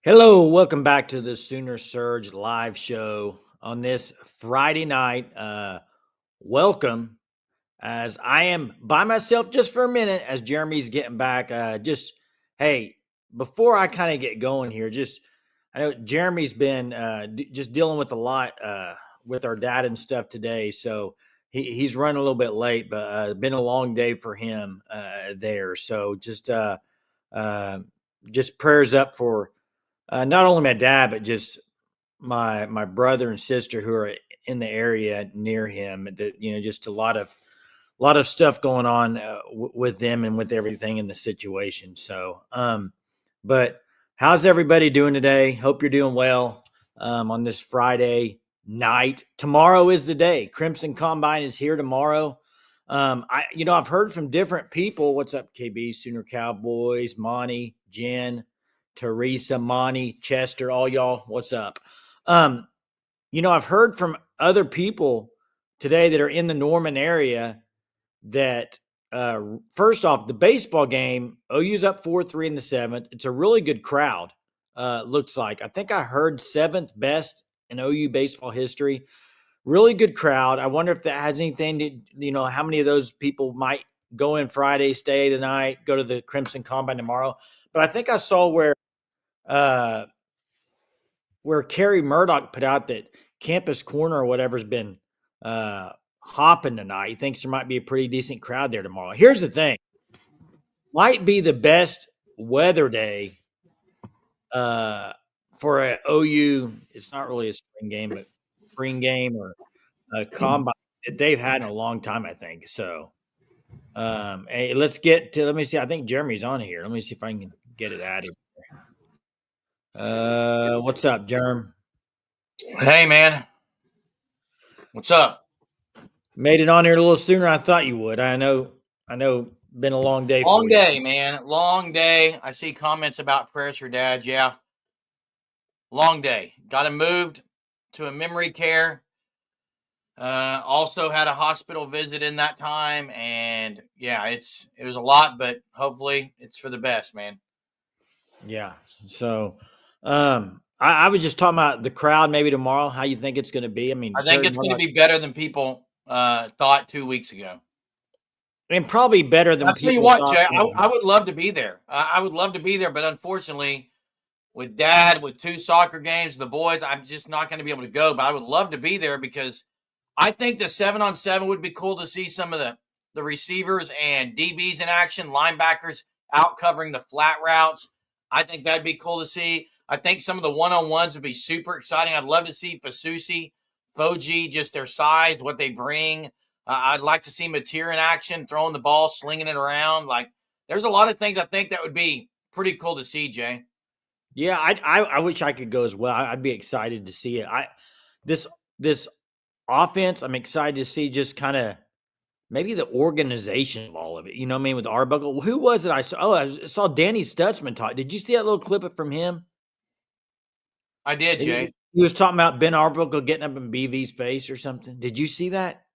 Hello, welcome back to the Sooner Surge live show on this Friday night. Welcome, as I am by myself just for a minute as Jeremy's getting back. Hey, before I kind of get going here, I know Jeremy's been just dealing with a lot with our dad and stuff today, so he's running a little bit late, but been a long day for him there. So uh, just prayers up for not only my dad, but just my brother and sister who are in the area near him. That just a lot of stuff going on with them and with everything in the situation. But how's everybody doing today? Hope you're doing well on this Friday night. Tomorrow is the day. Crimson Combine is here tomorrow. I've heard from different people. What's up, KB? Sooner Cowboys, Monty, Jen, Teresa, Monty, Chester, all y'all. What's up? I've heard from other people today that are in the Norman area that first off, the baseball game, OU's up 4-3 in the seventh. It's a really good crowd. Looks like. I think I heard seventh best in OU baseball history. Really good crowd. I wonder if that has anything to, how many of those people might go in Friday, stay the night, go to the Crimson Combine tomorrow. But I think I saw uh, where Kerry Murdoch put out that Campus Corner or whatever's been hopping tonight. He thinks there might be a pretty decent crowd there tomorrow. Here's the thing. Might be the best weather day for a OU. It's not really a spring game, but spring game or a combine that they've had in a long time, I think. So hey, let me see. I think Jeremy's on here. Let me see if I can get it out of here. What's up, Jerem? Hey, man. What's up? Made it on here a little sooner than I thought you would. I know. Been a long day. Long for day, you. man. Long day. I see comments about prayers for dad. Yeah. Long day. Got him moved to a memory care. Also had a hospital visit in that time. And yeah, it was a lot, but hopefully it's for the best, man. Yeah. So, I was just talking about the crowd maybe tomorrow. How you think it's going to be? I mean, I think it's going to be better than people thought 2 weeks ago. and probably better than I'll tell you people what, thought. Jay, I would love to be there. I would love to be there, but unfortunately, with dad, with 2 soccer games, the boys, I'm just not going to be able to go. But I would love to be there because I think the 7-on-7 would be cool to see some of the receivers and DBs in action, linebackers out covering the flat routes. I think that'd be cool to see. I think some of the one-on-ones would be super exciting. I'd love to see Fasusi, Foji, just their size, what they bring. I'd like to see Mateer in action, throwing the ball, slinging it around. Like, there's a lot of things I think that would be pretty cool to see, Jay. Yeah, I wish I could go as well. I'd be excited to see it. This offense, I'm excited to see just kind of maybe the organization of all of it. You know what I mean? With Arbuckle, who was it I saw? Oh, I saw Danny Stutzman talk. Did you see that little clip from him? I did, Jay. He was talking about Ben Arbuckle getting up in BV's face or something. Did you see that?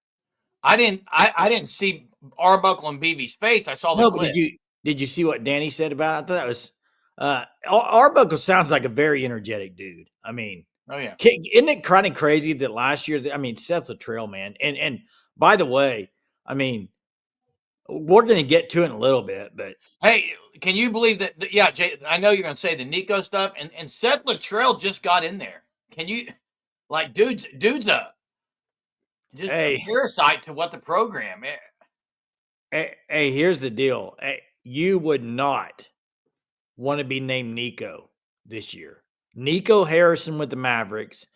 I didn't see Arbuckle and BV's face. I saw the No, but clip. did you see what Danny said about it? I thought that was Arbuckle sounds like a very energetic dude. I mean, oh yeah, isn't it kind of crazy that last year? I mean, Seth Luttrell, man, and by the way, I mean, we're going to get to it in a little bit, but hey, can you believe that? Yeah, Jay, I know you're going to say the Nico stuff, and Seth Luttrell just got in there. Can you, like, dude's a parasite to what the program is. Hey, here's the deal. Hey, you would not want to be named Nico this year. Nico Harrison with the Mavericks,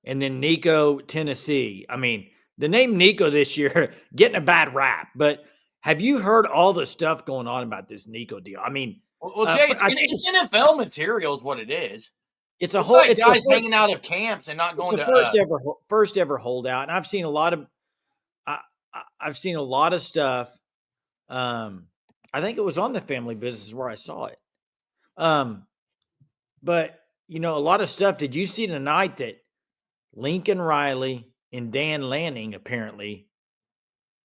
and then Nico Tennessee. I mean, the name Nico this year getting a bad rap, but have you heard all the stuff going on about this Nico deal? I mean, well, Jay, it's NFL material is what it is. It's a it's whole. Like it's guys hanging out of camps and not going to first ever holdout, and I've seen a lot of. I've seen a lot of stuff. I think it was on the Family Business where I saw it. But a lot of stuff. Did you see tonight that Lincoln Riley and Dan Lanning apparently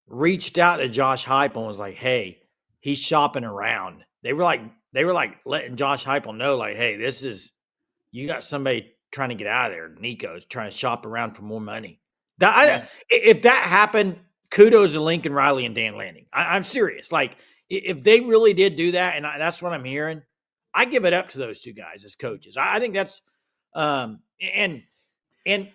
reached out to Josh Heupel and was like, "Hey, he's shopping around." They were like letting Josh Heupel know, like, "Hey, this is you got somebody trying to get out of there. Nico's trying to shop around for more money. Yeah. If that happened, kudos to Lincoln Riley and Dan Lanning. I'm serious. Like, if they really did do that, and that's what I'm hearing, I give it up to those two guys as coaches. I think that's and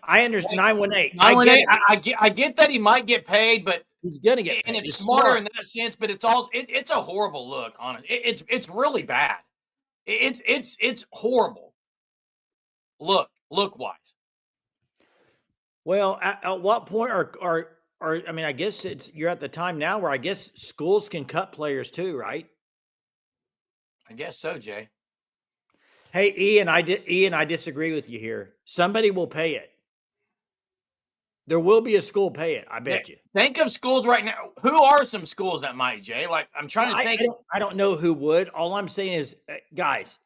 I understand 918. I get 918. I get that he might get paid, but he's gonna get and paid. it's It's smarter smart. in that sense. But it's also it's a horrible look. Honestly, it's really bad. It's horrible. Look wise. Well, at what point are I mean, I guess you're at the time now where I guess schools can cut players too, right? I guess so, Jay. Hey, Ian, I disagree with you here. Somebody will pay it. There will be a school pay it. I bet you. Think of schools right now. Who are some schools that might, Jay? Like, I'm trying to think. I don't know who would. All I'm saying is, guys,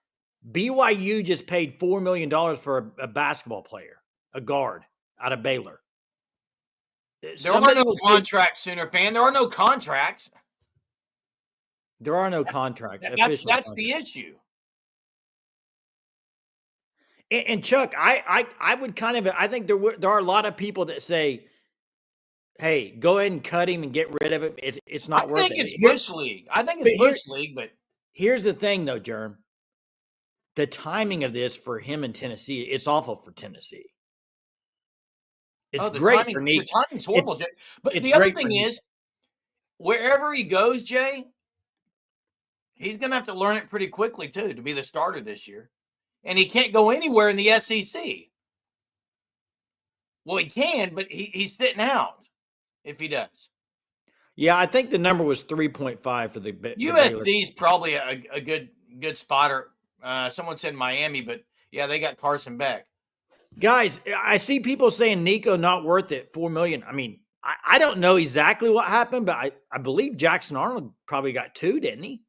BYU just paid $4 million for a basketball player, a guard out of Baylor. There are no contracts, Sooner fan. There are no contracts. There are no contracts. That's the issue. And Chuck, I would kind of, I think there are a lot of people that say, hey, go ahead and cut him and get rid of him. It's not worth it. I think it's Bush League. I think it's Bush League, but here's the thing though, Germ. The timing of this for him in Tennessee, it's awful for Tennessee. It's great for Nico. The timing's horrible, Jay. But the other thing is, wherever he goes, Jay, he's going to have to learn it pretty quickly too to be the starter this year. And he can't go anywhere in the SEC. Well, he can, but he's sitting out if he does. Yeah, I think the number was 3.5 for the USC is probably a good spotter. Someone said Miami, but yeah, they got Carson Beck. Guys, I see people saying Nico not worth it, $4 million. I mean, I don't know exactly what happened, but I believe Jackson Arnold probably got 2, didn't he?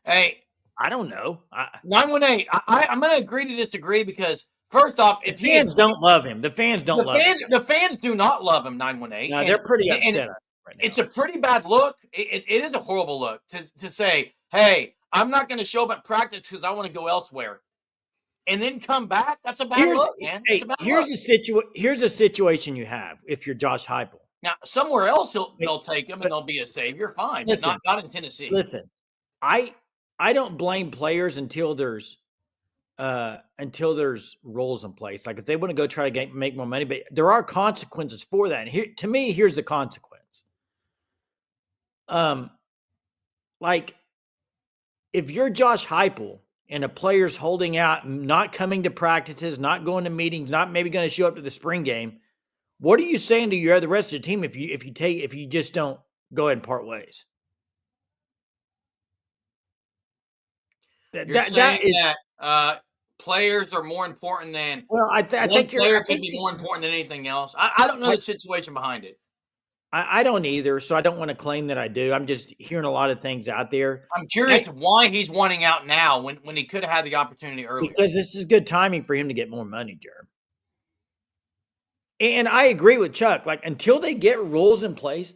Hey, I don't know. 918. I'm going to agree to disagree because first off, if the fans don't love him, the fans don't love him. The fans do not love him. 918. No, they're pretty upset right now. It's a pretty bad look. It is a horrible look to say, hey, I'm not going to show up at practice because I want to go elsewhere. And then come back? That's a bad look, man. Hey, here's a situation you have if you're Josh Heupel. Now, somewhere else they'll take him and they'll be a savior. Fine, listen, but not in Tennessee. Listen, I don't blame players until there's rules in place. Like if they want to go try to make more money, but there are consequences for that. And here, to me, here's the consequence. Like if you're Josh Heupel and a player's holding out, not coming to practices, not going to meetings, not maybe going to show up to the spring game, what are you saying to the rest of the team if you just don't go ahead and part ways? You're saying that players are more important than I think player could be more important than anything else. I don't know the situation behind it. I don't either, so I don't want to claim that I do. I'm just hearing a lot of things out there. I'm curious why he's wanting out now when he could have had the opportunity earlier. Because this is good timing for him to get more money, Jerm. And I agree with Chuck. Like until they get rules in place,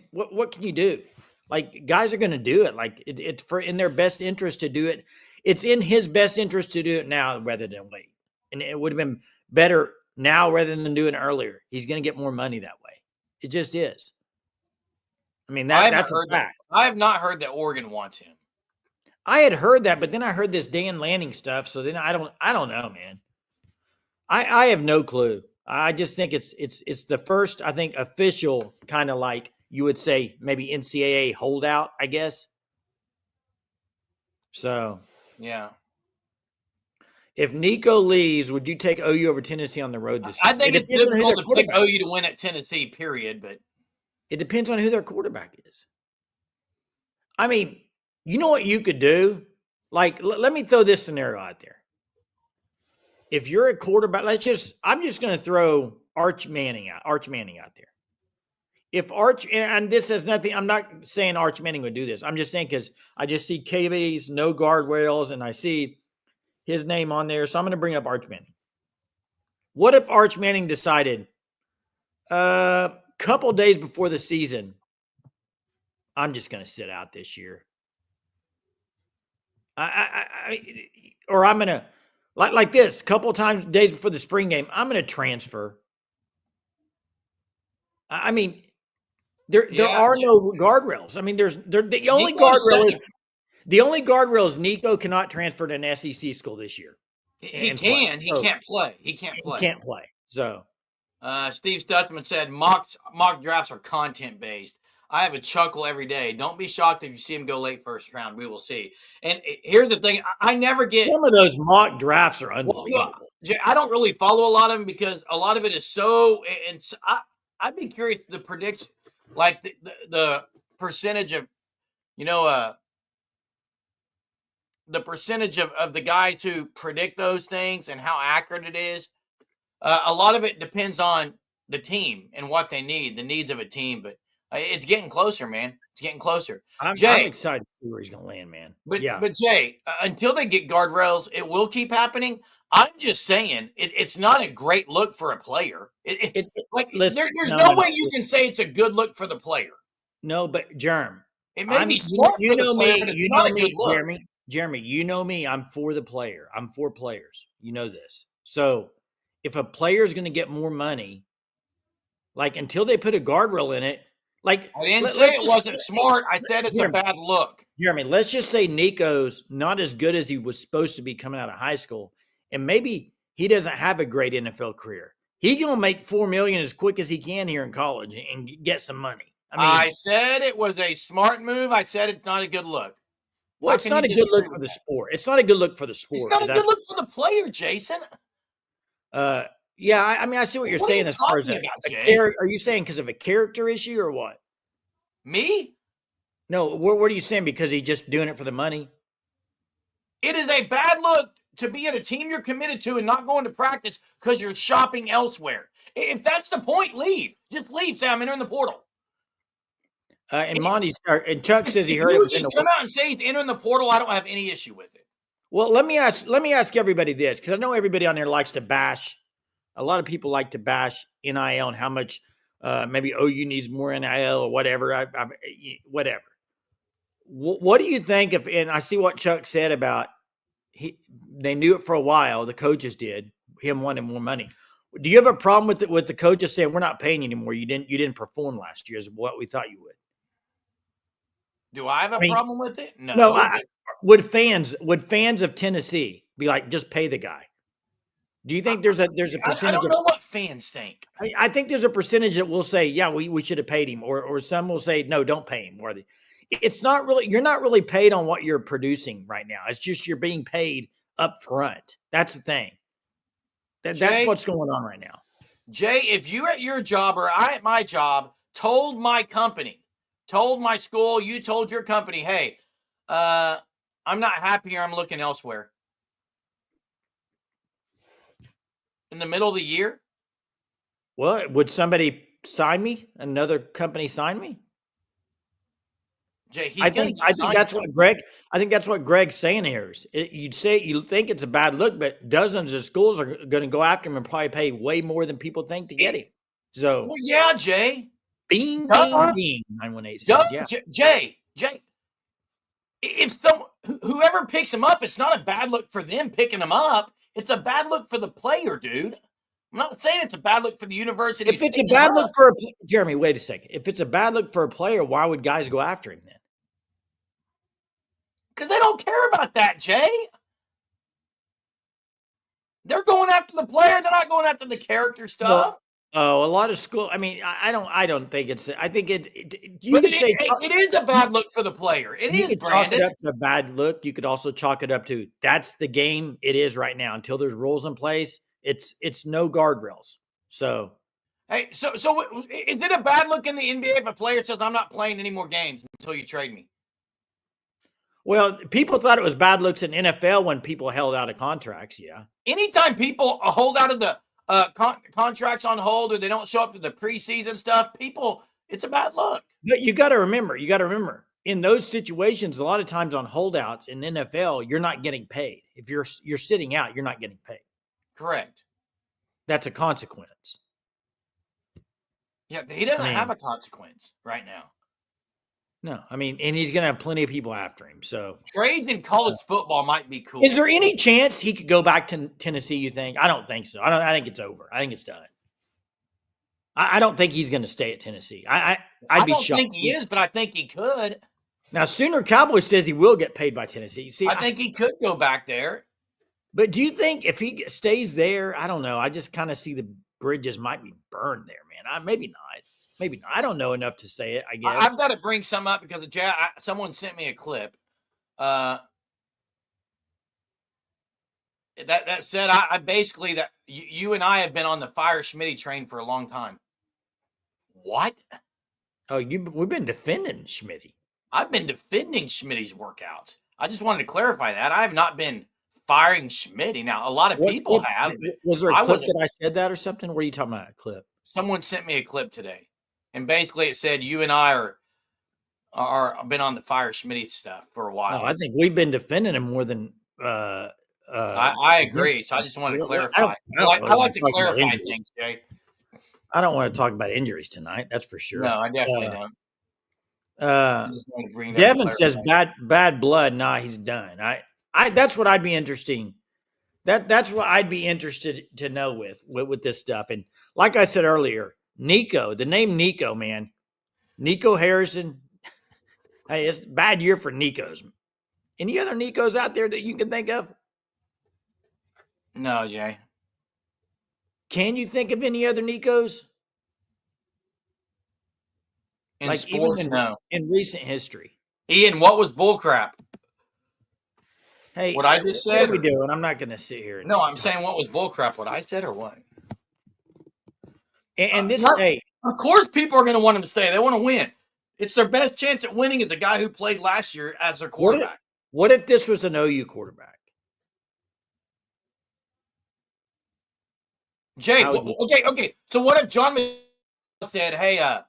what can you do? Like guys are going to do it. Like it's in their best interest to do it. It's in his best interest to do it now rather than wait. And it would have been better now rather than doing it earlier. He's going to get more money that way. It just is. I mean, that's a fact. I have not heard that Oregon wants him. I had heard that, but then I heard this Dan Lanning stuff. So then I don't know, man. I have no clue. I just think it's the first, I think, official kind of like you would say maybe NCAA holdout, I guess. So yeah. If Nico leaves, would you take OU over Tennessee on the road this season? I think it's difficult to pick OU to win at Tennessee, period. But it depends on who their quarterback is. I mean, you know what you could do? Like, let me throw this scenario out there. If you're a quarterback, I'm just going to throw Arch Manning out there. If Arch, and this has nothing, I'm not saying Arch Manning would do this. I'm just saying because I just see KB's, no guardrails, and I see his name on there. So I'm going to bring up Arch Manning. What if Arch Manning decided a couple days before the season, I'm just going to sit out this year. Or I'm going to, Like this, couple times days before the spring game, I'm going to transfer. I mean, there Yeah, are no guardrails. I mean, the only Nico is guardrail such is a Nico cannot transfer to an SEC school this year he and play. can, he So can't play. He can't he play. can't play. So Steve Stutzman said mock drafts are content based. I have a chuckle every day. Don't be shocked if you see him go late first round. We will see. And here's the thing: I never get. some of those mock drafts are Well, unbelievable. I don't really follow a lot of them because a lot of it is so. And I'd be curious to predict, like the percentage of, you know, the percentage of the guys who predict those things and how accurate it is. A lot of it depends on the team and what they need, the needs of a team. But it's getting closer, man. It's getting closer. I'm Jay, excited to see where he's going to land, man. but Yeah, but Jay, until they get guardrails, it will keep happening. I'm just saying, it's not a great look for a player. Like listen, there's no, no no, no, way you can say it's a good look for the player. no, but Germ, It may be smart for the player, but it's not a good look. Jeremy, you know me. I'm for the player. I'm for players. You know this. So if a player is going to get more money, like until they put a guardrail in it, like I didn't say let's it just wasn't smart. I said it's a Jeremy, bad look. Jeremy, let's just say Nico's not as good as he was supposed to be coming out of high school, and maybe he doesn't have a great NFL career. He gonna make $4 million as quick as he can here in college and get some money. I mean, I said it was a smart move. I said it's not a good look. well, How it's can you not a good look disagree for with the that? sport. It's not a good look for the It's sport. not a good look for the player, Jason. Yeah. I mean, I see what you're What are you saying as far as talking about, a Jay? character. Are you saying because of a character issue or what? Me? No. What are you saying? Because he's just doing it for the money? It is a bad look to be at a team you're committed to and not going to practice because you're shopping elsewhere. If that's the point, leave. Just leave. Say I'm entering the portal. And and Chuck says he If heard you it would was in just the. come out and say he's entering the portal, I don't have any issue with it. Well, let me ask everybody this, because I know everybody on there likes to bash. A lot of people like to bash NIL and how much maybe OU needs more NIL or whatever. Whatever. What do you think of? And I see what Chuck said about they knew it for a while. The coaches did. Him wanting more money. Do you have a problem with the coaches saying we're not paying you anymore? You didn't perform last year as what we thought you would. Do I have a I mean, problem with it? no. No. Would fans of Tennessee be like, just pay the guy? Do you think there's a I percentage don't of? know what fans think. I think there's a percentage that will say, yeah, we should have paid him, or some will say, no, don't pay him. It's not really, you're not really paid on what you're producing right now. It's just you're being paid up front. That's the thing. That's what's going on right now. Jay, if you at your job or I at my job told my company, told my school, you told your company, hey, I'm not happy here. I'm looking elsewhere. In the middle of the year? Well, would somebody sign me? Another company sign me? Jay, I think that's what Greg. I think that's what Greg's saying here. You think it's a bad look, but dozens of schools are going to go after him and probably pay way more than people think to get him. So, well, yeah, Jay. bing, bing, bing. 918 says, yeah. Jay. If whoever picks him up, it's not a bad look for them picking him up. It's a bad look for the player, dude. I'm not saying it's a bad look for the university. If it's a bad look for Jeremy, wait a second. If it's a bad look for a player, why would guys go after him then? Because they don't care about that, Jay. They're going after the player. They're not going after the character stuff. A lot of school. I mean, I don't think it's. I think you could say it is a bad look for the player. You could chalk it up to a bad look. You could also chalk it up to that's the game it is right now. Until there's rules in place, it's no guardrails. So, hey, so is it a bad look in the NBA if a player says I'm not playing any more games until you trade me? Well, people thought it was bad looks in NFL when people held out of contracts. Yeah. Anytime people hold out of the contracts on hold or they don't show up to the preseason stuff, it's a bad look. But you got to remember, in those situations, a lot of times on holdouts in NFL, you're not getting paid. If you're sitting out, you're not getting paid. Correct. That's a consequence. Yeah, he doesn't have a consequence right now. No, I mean, and he's going to have plenty of people after him. So Trades in college football might be cool. is there any chance he could go back to Tennessee, you think? I don't think so. I think it's over. I think it's done. I don't think he's going to stay at Tennessee. I'd be shocked. I don't think he is, but I think he could. Now, Sooner Cowboy says he will get paid by Tennessee. See, I think he could go back there. But do you think if he stays there, I don't know. I just kind of see the bridges might be burned there, man. Maybe not. Maybe not. I don't know enough to say it, I guess. I've got to bring some up because someone sent me a clip. That said, I basically that you and I have been on the Fire Schmitty train for a long time. What? Oh, we've been defending Schmitty. I've been defending Schmitty's workouts. I just wanted to clarify that. I have not been firing Schmitty. Now, a lot of people have. Was there a clip that I said that or something? What are you talking about, a clip? Someone sent me a clip today. And basically it said you and I are been on the Fire Schmitty stuff for a while. No, I think we've been defending him more than I agree. So I just wanted to clarify. I like to clarify things, Jay. I don't want to talk about injuries tonight. That's for sure. No, I definitely don't. Devin says bad blood. Nah, he's done. I that's what I'd be interesting. That's what I'd be interested to know with this stuff. And like I said earlier, Nico, the name Nico, man, Nico Harrison. Hey, it's a bad year for Nikos. Any other Nikos out there that you can think of? No, Jay. Can you think of any other Nikos? In sports, no. In recent history. Ian, what was bullcrap? Hey, what I just said? What are we doing? I'm not going to sit here. No, I'm saying what was bullcrap. What I said or what? And this, hey. Of course people are going to want him to stay. They want to win. It's their best chance at winning is the guy who played last year as their quarterback. What if this was an OU quarterback? Jay, okay. So what if John said, hey, I'm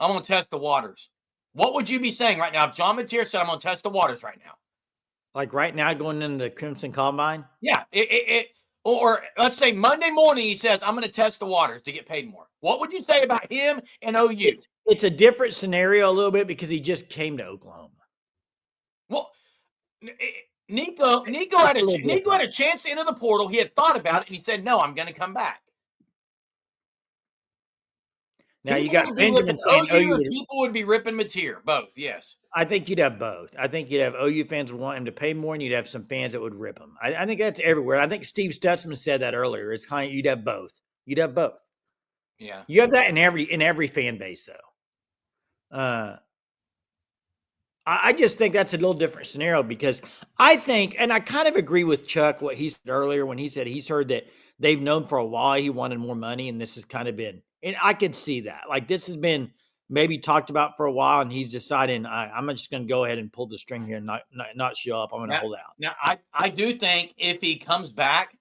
going to test the waters? What would you be saying right now if John Mateer said, I'm going to test the waters right now? Like right now going into the Crimson Combine? Yeah. Or let's say Monday morning he says, I'm going to test the waters to get paid more. What would you say about him and OU? It's a different scenario a little bit because he just came to Oklahoma. Well, Nico had a chance to enter the portal. He had thought about it, and he said, no, I'm going to come back. Now you got Benjamin saying OU and people would be ripping Mateer. Both, yes. I think you'd have both. I think you'd have OU fans would want him to pay more, and you'd have some fans that would rip him. I think that's everywhere. I think Steve Stutzman said that earlier. It's kind of you'd have both. You'd have both. Yeah. You have that in every fan base, though. I just think that's a little different scenario because I think, and I kind of agree with Chuck what he said earlier when he said he's heard that they've known for a while he wanted more money, and this has kind of been, and I could see that. Like this has been maybe talked about for a while, and he's deciding I'm just going to go ahead and pull the string here and not show up. I'm going to hold out. Now, I do think if he comes back,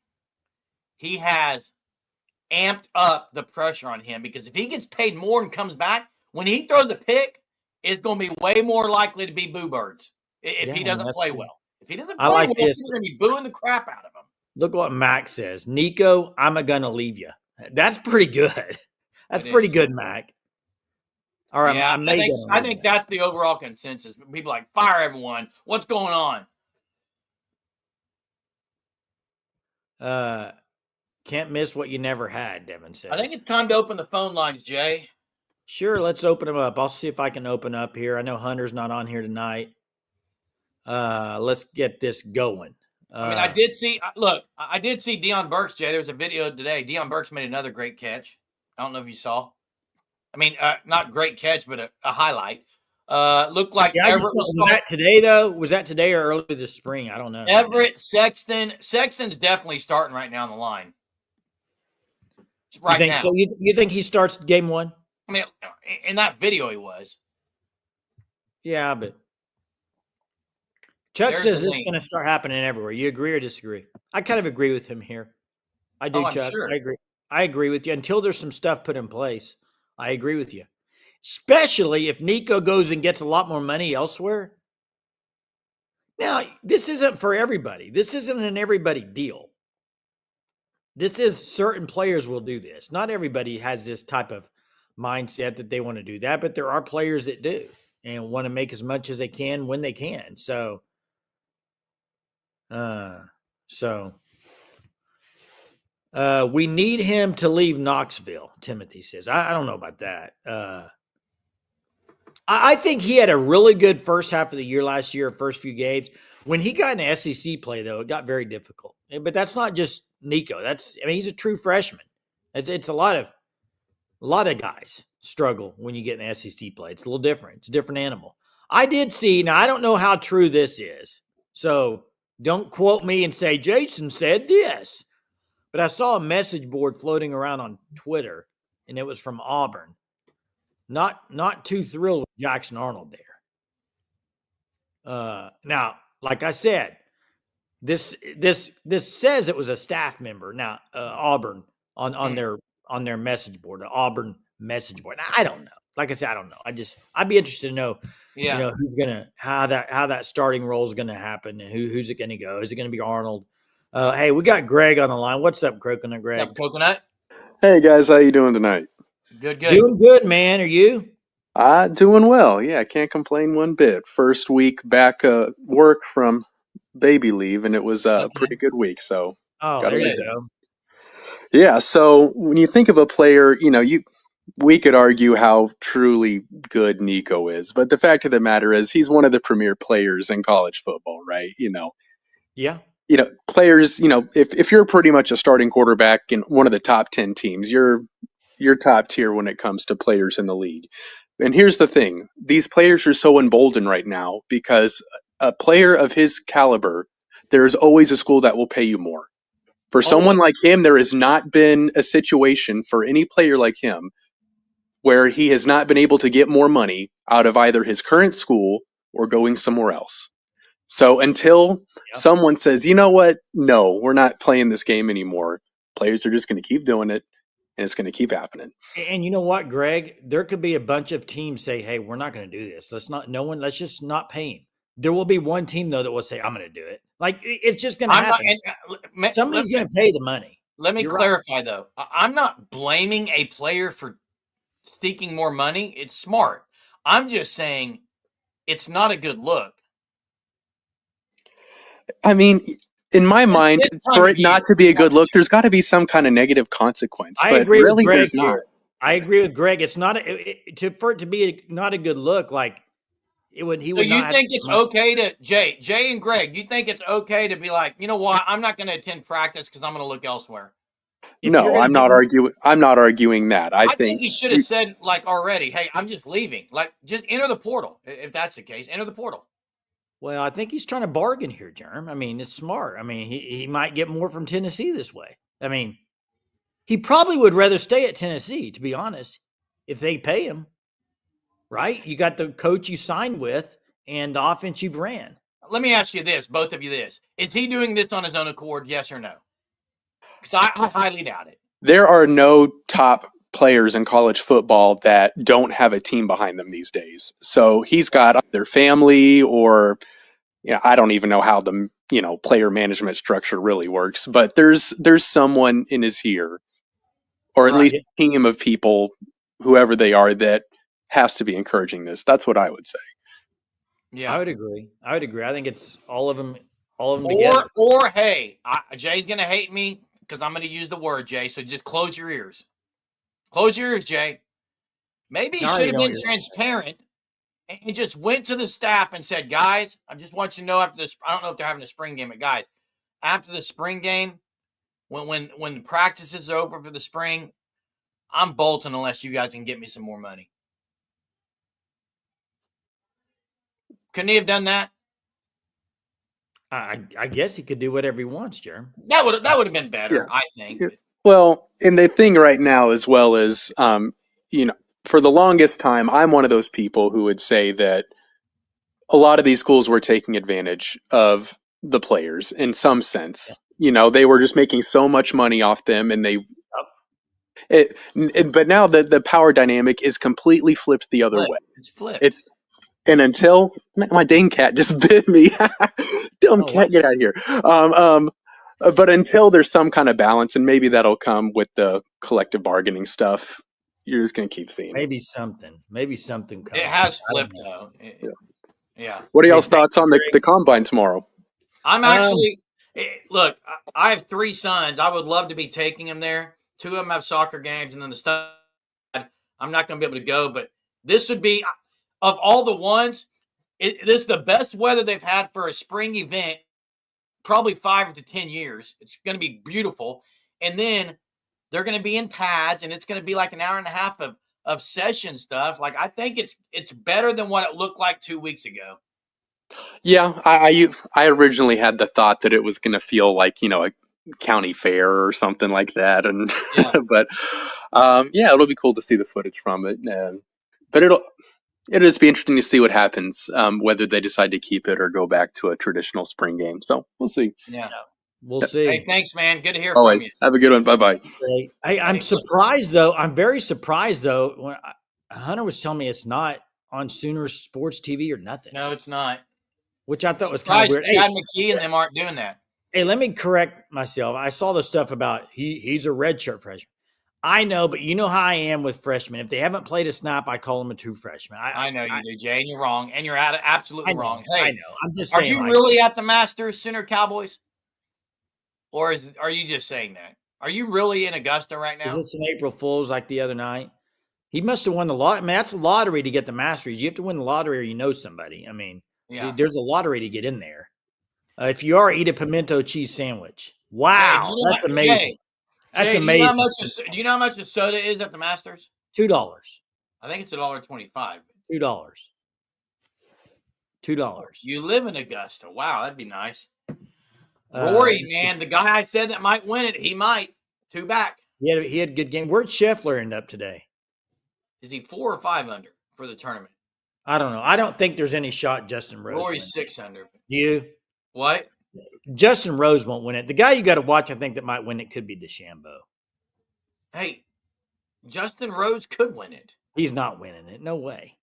he has amped up the pressure on him because if he gets paid more and comes back, when he throws a pick, it's going to be way more likely to be boo birds if he doesn't play well. If he doesn't play well, people are going to be booing the crap out of him. Look what Mac says. Nico, I'm going to leave you. That's pretty good. That's pretty good, Mac. All right, yeah, I think that's the overall consensus. People like, fire everyone. What's going on? Can't miss what you never had, Devin says. I think it's time to open the phone lines, Jay. Sure, let's open them up. I'll see if I can open up here. I know Hunter's not on here tonight. Let's get this going. I did see Deion Burks, Jay. There was a video today. Deion Burks made another great catch. I don't know if you saw. I mean, not great catch, but a highlight. Looked like Everett was that today, though? Was that today or early this spring? I don't know. Everett, Sexton. Sexton's definitely starting right now on the line. Right now. So you think he starts game one? I mean, in that video he was. Yeah, but Chuck says this is going to start happening everywhere. You agree or disagree? I kind of agree with him here. I do, Chuck. Sure. I agree. I agree with you. Until there's some stuff put in place, I agree with you. Especially if Nico goes and gets a lot more money elsewhere. Now, this isn't for everybody. This isn't an everybody deal. This is certain players will do this. Not everybody has this type of mindset that they want to do that, but there are players that do and want to make as much as they can when they can. So, we need him to leave Knoxville, Timothy says. I don't know about that. I think he had a really good first half of the year last year, first few games. When he got in SEC play, though, it got very difficult. But that's not just Nico. He's a true freshman. It's a lot of guys struggle when you get in SEC play. It's a little different. It's a different animal. I did see, now I don't know how true this is, so don't quote me and say, Jason said this. But I saw a message board floating around on Twitter, and it was from Auburn. Not too thrilled with Jackson Arnold there. Now, like I said, this says it was a staff member. Now, Auburn on their message board, the Auburn message board. Now, I don't know. Like I said, I don't know. I'd be interested to know, who's how that starting role is gonna happen and who's it gonna go? Is it gonna be Arnold? Hey, we got Greg on the line. What's up, Coconut Greg? What's up, Coconut? Hey guys, how you doing tonight? Good. Doing good, man. Are you? Doing well. Yeah, can't complain one bit. First week back work from baby leave, and it was a pretty good week. So, there you go. Yeah. So when you think of a player, we could argue how truly good Nico is, but the fact of the matter is he's one of the premier players in college football, right? Yeah. Players, if you're pretty much a starting quarterback in one of the top 10 teams, you're top tier when it comes to players in the league. And here's the thing. These players are so emboldened right now because a player of his caliber, there's always a school that will pay you more. For someone like him, there has not been a situation for any player like him where he has not been able to get more money out of either his current school or going somewhere else. So until someone says, you know what, no, we're not playing this game anymore, players are just going to keep doing it, and it's going to keep happening. And you know what, Greg? There could be a bunch of teams say, hey, we're not going to do this. Let's just not pay him. There will be one team, though, that will say, I'm going to do it. Like, it's just going to happen. Somebody's going to pay the money. Let me clarify, though. I'm not blaming a player for seeking more money. It's smart. I'm just saying it's not a good look. I mean, in my mind, for it not to be a good look, there's got to be some kind of negative consequence. I agree with Greg here. I agree with Greg. It's not for it to be not a good look. Like it would. He would. So you think it's okay to Jay and Greg? You think it's okay to be like, you know what? I'm not going to attend practice because I'm going to look elsewhere. No, I'm not arguing. I'm not arguing that. I think he should have said like already, hey, I'm just leaving. Like just enter the portal. If that's the case, enter the portal. Well, I think he's trying to bargain here, Jerm. I mean, it's smart. I mean, he might get more from Tennessee this way. I mean, he probably would rather stay at Tennessee, to be honest, if they pay him, right? You got the coach you signed with and the offense you've ran. Let me ask you this, both of you this. Is he doing this on his own accord, yes or no? Because I highly doubt it. There are no top players in college football that don't have a team behind them these days. So he's got their family or, I don't even know how the, player management structure really works, but there's someone in his ear, or at least a team of people, whoever they are, that has to be encouraging this. That's what I would say. Yeah, I would agree. I think it's all of them together. Or hey, Jay's going to hate me because I'm going to use the word, Jay. So just close your ears. Close your ears, Jay. Maybe he should have been transparent and just went to the staff and said, guys, I just want you to know after this, I don't know if they're having a spring game, but guys, after the spring game, when practice is over for the spring, I'm bolting unless you guys can get me some more money. Couldn't he have done that? I guess he could do whatever he wants, Jerm. That would have been better, I think. Well, and the thing right now, as well as, for the longest time, I'm one of those people who would say that a lot of these schools were taking advantage of the players in some sense. Yeah. They were just making so much money off them, and but now the power dynamic is completely flipped the other way. It's flipped. And until my dang cat just bit me, dumb cat, get out of here. But until there's some kind of balance, and maybe that'll come with the collective bargaining stuff, You're just going to keep seeing it. Maybe something comes. It has I don't flipped know. though. Yeah. What are Hey, y'all's thoughts on thanks, the combine tomorrow? I'm actually look. I have 3 sons. I would love to be taking them there. 2 of them have soccer games, and then the stuff I'm not going to be able to go. But this would be of all the ones. This is the best weather they've had for a spring event, probably 5 to 10 years. It's going to be beautiful, and then they're going to be in pads, and it's going to be like an hour and a half of session stuff. Like I think it's better than what it looked like 2 weeks ago. Yeah, I originally had the thought that it was going to feel like, a county fair or something like that, and Yeah. but yeah, it'll be cool to see the footage from it. But it'll just be interesting to see what happens, whether they decide to keep it or go back to a traditional spring game. So we'll see. Yeah. We'll see. Hey, thanks, man. Good to hear All from right, you. have a good one. Bye bye. Hey, I'm surprised though. I'm very surprised though. When Hunter was telling me it's not on Sooner Sports TV or nothing. No, it's not. Which I thought was kind of weird. Chad McKee and them aren't doing that. Hey, let me correct myself. I saw the stuff about he's a redshirt freshman. I know, but you know how I am with freshmen. If they haven't played a snap, I call them a true freshman. I know you do, Jay, and you're wrong, and you're absolutely wrong. Hey, I know. I'm just saying. Are you really at the Masters, Sooner Cowboys, or are you just saying that? Are you really in Augusta right now? Is this an April Fool's like the other night? He must have won the lottery. I mean, that's a lottery to get the Masters. You have to win the lottery or you know somebody. I mean, there's a lottery to get in there. If you are, eat a pimento cheese sandwich. Wow, that's amazing. That's amazing. Do you know how much a soda is at the Masters? $2. I think it's $1.25. $2. $2. You live in Augusta. Wow, that'd be nice. Rory, man, the guy I said that might win it, he might. 2 back. He had a good game. Where'd Scheffler end up today? Is he 4 or 5 under for the tournament? I don't know. I don't think there's any shot Justin Rose. Rory's 6 under. Do you? What? Justin Rose won't win it. The guy you got to watch, I think, that might win it could be DeChambeau. Hey, Justin Rose could win it. He's not winning it. No way.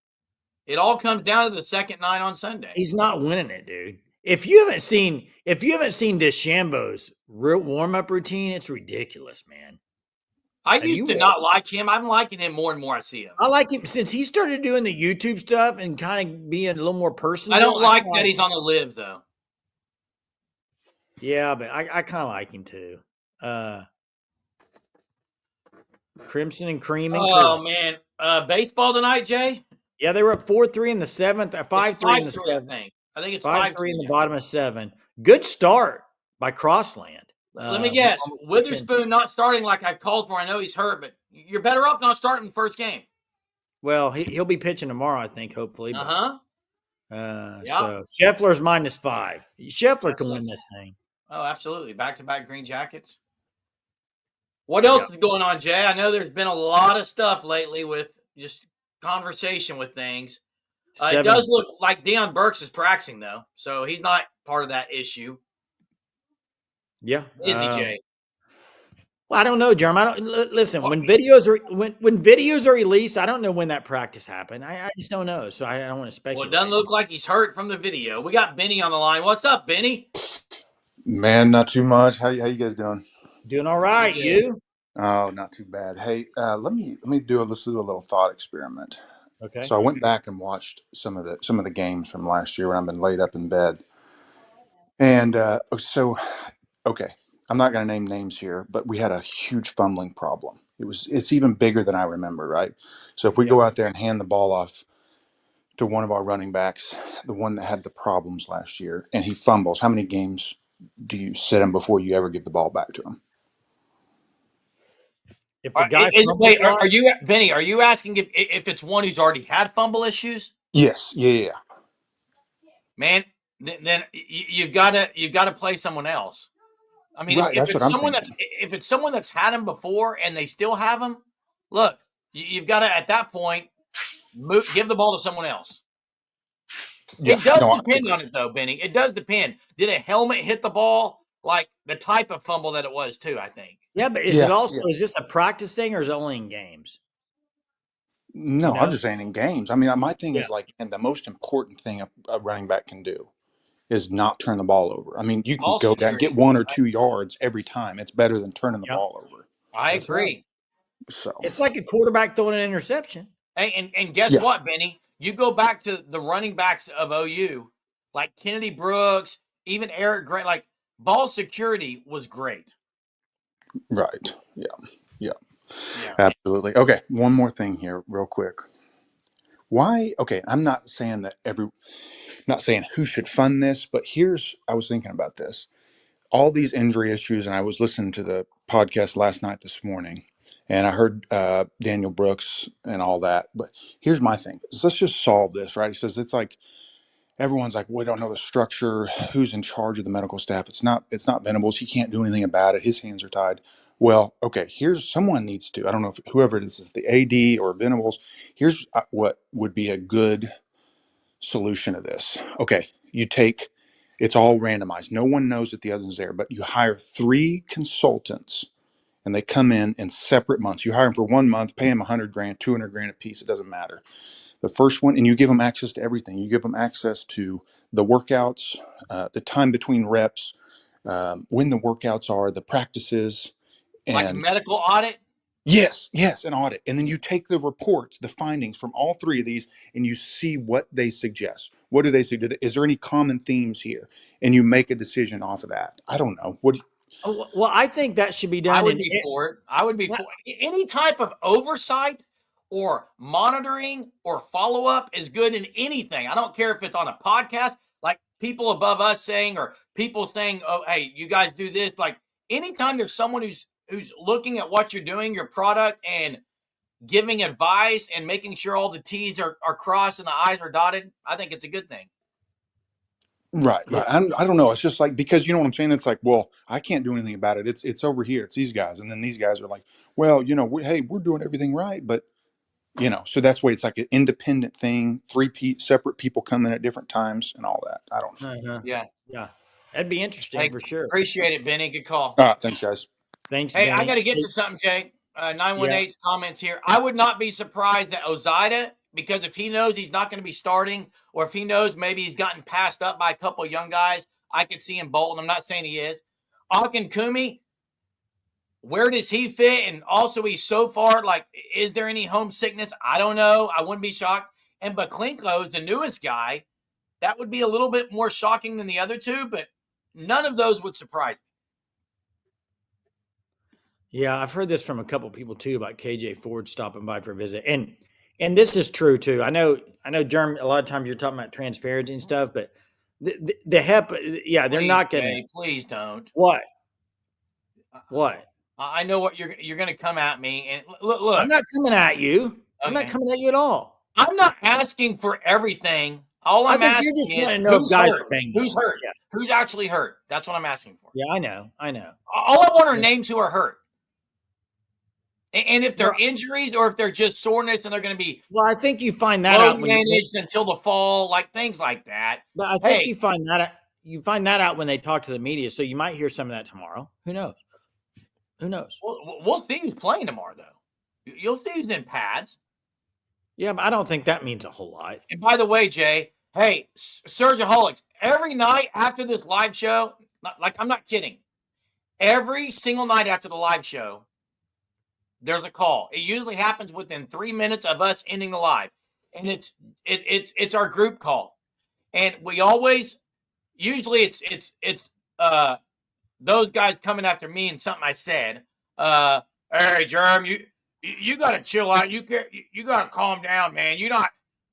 It all comes down to the second 9 on Sunday. He's not winning it, dude. If you haven't seen DeChambeau's real warm-up routine, it's ridiculous, man. I used to not like him. I'm liking him more and more. I see him. I like him since he started doing the YouTube stuff and kind of being a little more personal. I don't like that he's on the live though. Yeah, but I kind of like him too. Crimson and Cream. Oh man, baseball tonight, Jay. Yeah, they were up 4-3 in the 7th, 5-3 in the 7th. I think it's 5-3 in the bottom of 7. Good start by Crossland. Let me guess. Witherspoon not starting like I called for. I know he's hurt, but you're better off not starting the first game. Well, he'll be pitching tomorrow, I think, hopefully. Yeah. So Scheffler's -5. Scheffler can win this thing. Oh, absolutely. Back-to-back green jackets. What else is going on, Jay? I know there's been a lot of stuff lately with just conversation with things. It does look like Deion Burks is practicing, though, so he's not part of that issue. Yeah. Is he, Jay? Well, I don't know, Jeremy. Listen. When videos are released, I don't know when that practice happened. I just don't know, so I don't want to speculate. Well, it doesn't look like he's hurt from the video. We got Benny on the line. What's up, Benny? Man, not too much. How you guys doing? Doing all right. You? Oh, not too bad. Hey, let's do a little thought experiment. Okay. So I went back and watched some of the games from last year when I've been laid up in bed. And okay, I'm not going to name names here, but we had a huge fumbling problem. It's even bigger than I remember, right? So if we go out there and hand the ball off to one of our running backs, the one that had the problems last year, and he fumbles, how many games do you sit him before you ever give the ball back to him? If the guy Benny? Are you asking if it's one who's already had fumble issues? Yes. Yeah. Man, then you've got to play someone else. I mean, right, if it's someone that's had him before and they still have him, look, you've got to at that point give the ball to someone else. Yeah, it does depend on it, though, Benny. It does depend. Did a helmet hit the ball? Like the type of fumble that it was, too, I think. Yeah, but is this a practice thing or is it only in games? No, I'm just saying in games. I mean, my thing is and the most important thing a running back can do is not turn the ball over. I mean, you can go down, get 1 or 2 yards every time. It's better than turning the ball over. I agree. So It's like a quarterback throwing an interception. And guess Yeah. what, Benny? You go back to the running backs of OU, like Kennedy Brooks, even Eric Gray, like ball security was great. Right. Yeah. Yeah. Absolutely. Okay. One more thing here, real quick. Why? Okay. I'm not saying that not saying who should fund this, but I was thinking about this. All these injury issues, and I was listening to the podcast last night, this morning, and I heard Daniel Brooks and all that. But here's my thing: let's just solve this, right? He says it's like everyone's like, we don't know the structure, who's in charge of the medical staff. It's not Venables. He can't do anything about it. His hands are tied. Well, okay, here's someone needs to. I don't know if whoever this is, the AD or Venables. Here's what would be a good solution to this. Okay, it's all randomized. No one knows that the other's there, but you hire 3 consultants and they come in separate months. You hire them for 1 month, pay them 100 grand, 200 grand a piece. It doesn't matter. The first one, and you give them access to everything. You give them access to the workouts, the time between reps, when the workouts are, the practices, Like a and medical audit. yes, an audit. And then you take the reports, the findings from all 3 of these, and you see what they suggest. What do they suggest? Is there any common themes here? And you make a decision off of that. I don't know. Well, I think that should be done. I would be for it. I would be for any type of oversight or monitoring or follow up is good in anything. I don't care if it's on a podcast, like people above us saying, or people saying, "Oh, hey, you guys do this." Like anytime there's someone who's looking at what you're doing, your product, and giving advice and making sure all the T's are crossed and the I's are dotted, I think it's a good thing. Right. Yeah. I don't know. It's just like, because you know what I'm saying? It's like, well, I can't do anything about it. It's over here. It's these guys. And then these guys are like, well, hey, we're doing everything right. But, so that's why it's like an independent thing. 3 separate people come in at different times and all that. I don't know. Uh-huh. Yeah. That'd be interesting Hey, for sure. appreciate it, Benny. Good call. Thanks, guys. Thanks, Hey, Benny. I got to get to something, Jay. 918's comments here. I would not be surprised that Ozida, because if he knows he's not going to be starting, or if he knows maybe he's gotten passed up by a couple of young guys, I could see him bolting. I'm not saying he is. Kumi, where does he fit? And also, he's so far, like, is there any homesickness? I don't know. I wouldn't be shocked. And Baklinko is the newest guy. That would be a little bit more shocking than the other 2, but none of those would surprise me. Yeah, I've heard this from a couple of people too about KJ Ford stopping by for a visit, and this is true too. I know, Jeremy. A lot of times you're talking about transparency and stuff, but the HEP, yeah, they're not going to. Please don't. What? I know what you're going to come at me, and look. I'm not coming at you. I'm not coming at you at all. I'm not asking for everything. All I'm asking is who's hurt. Who's hurt? Yeah. Who's actually hurt? That's what I'm asking for. Yeah, I know. All I want are names who are hurt. And if they're injuries, or if they're just soreness and they're going to be I think you find that out managed until the fall, like things like that. But I think you find that out when they talk to the media. So you might hear some of that tomorrow. Who knows? We'll see who's playing tomorrow, though. You'll see who's in pads. Yeah, but I don't think that means a whole lot. And by the way, Jay, hey, Surgeaholics, every night after this live show, like I'm not kidding, every single night after the live show, there's a call. It usually happens within 3 minutes of us ending the live, and it's our group call. And we always, usually it's those guys coming after me and something I said. Hey, Jerm, you got to chill out. You got to calm down, man.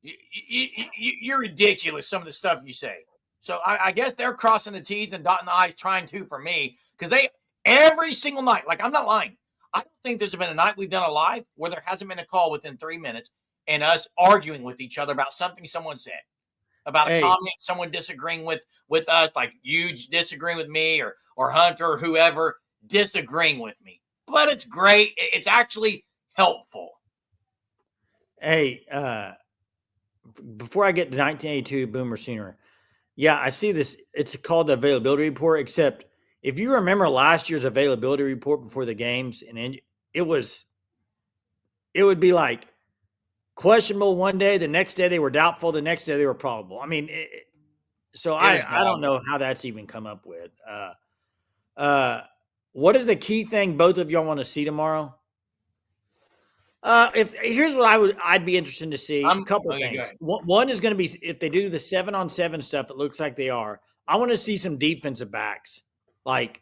You're ridiculous, some of the stuff you say. So I guess they're crossing the T's and dotting the I's, trying to, for me, because they, every single night, like I'm not lying, I don't think there's been a night we've done a live where there hasn't been a call within 3 minutes and us arguing with each other about something someone said, about a comment, someone disagreeing with us, like you disagreeing with me, or Hunter or whoever disagreeing with me. But it's great. It's actually helpful. Hey, before I get to 1982 Boomer Sooner, yeah, I see this. It's called the availability report, except if you remember last year's availability report before the games, and it would be like questionable one day, the next day they were doubtful, the next day they were probable. I mean, I don't know how that's even come up with. What is the key thing both of y'all want to see tomorrow? If here's what I'd be interested to see. A couple Okay, go things. ahead. One is going to be if they do the 7-on-7 stuff. It looks like they are. I want to see some defensive backs like